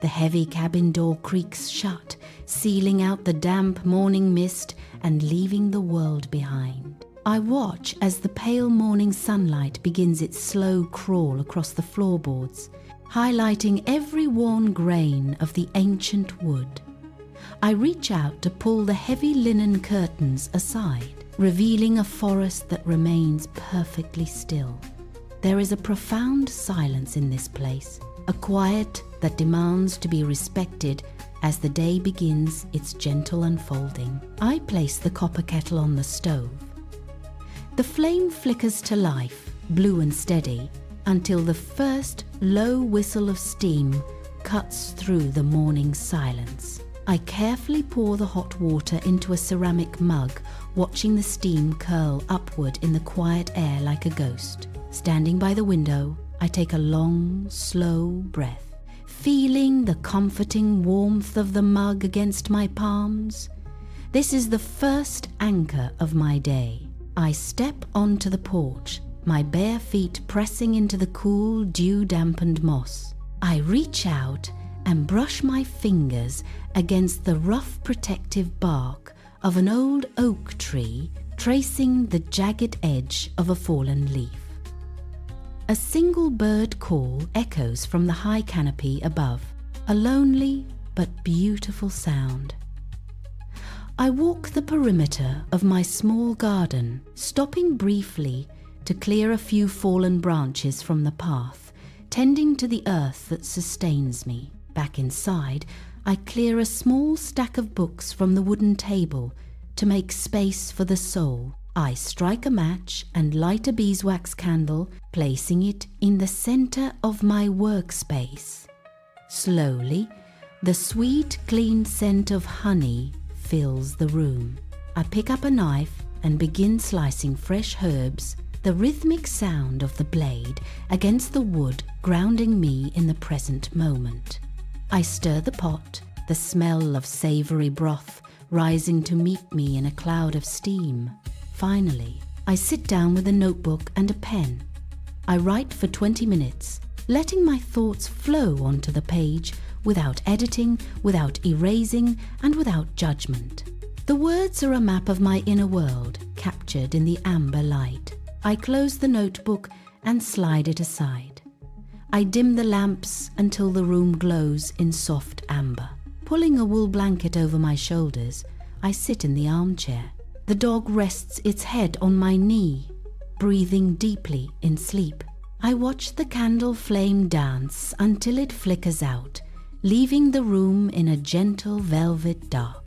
The heavy cabin door creaks shut, sealing out the damp morning mist and leaving the world behind. I watch as the pale morning sunlight begins its slow crawl across the floorboards, highlighting every worn grain of the ancient wood. I reach out to pull the heavy linen curtains aside, revealing a forest that remains perfectly still. There is a profound silence in this place, a quiet that demands to be respected as the day begins its gentle unfolding. I place the copper kettle on the stove. The flame flickers to life, blue and steady, until the first low whistle of steam cuts through the morning silence. I carefully pour the hot water into a ceramic mug, watching the steam curl upward in the quiet air like a ghost. Standing by the window, I take a long, slow breath, feeling the comforting warmth of the mug against my palms. This is the first anchor of my day. I step onto the porch, my bare feet pressing into the cool, dew-dampened moss. I reach out and brush my fingers against the rough protective bark of an old oak tree, tracing the jagged edge of a fallen leaf. A single bird call echoes from the high canopy above, a lonely but beautiful sound. I walk the perimeter of my small garden, stopping briefly to clear a few fallen branches from the path, tending to the earth that sustains me. Back inside, I clear a small stack of books from the wooden table to make space for the soul. I strike a match and light a beeswax candle, placing it in the center of my workspace. Slowly, the sweet, clean scent of honey fills the room. I pick up a knife and begin slicing fresh herbs, the rhythmic sound of the blade against the wood grounding me in the present moment. I stir the pot, the smell of savory broth rising to meet me in a cloud of steam. Finally, I sit down with a notebook and a pen. I write for 20 minutes, letting my thoughts flow onto the page without editing, without erasing, and without judgment. The words are a map of my inner world, captured in the amber light. I close the notebook and slide it aside. I dim the lamps until the room glows in soft amber. Pulling a wool blanket over my shoulders, I sit in the armchair. The dog rests its head on my knee, breathing deeply in sleep. I watch the candle flame dance until it flickers out, leaving the room in a gentle velvet dark.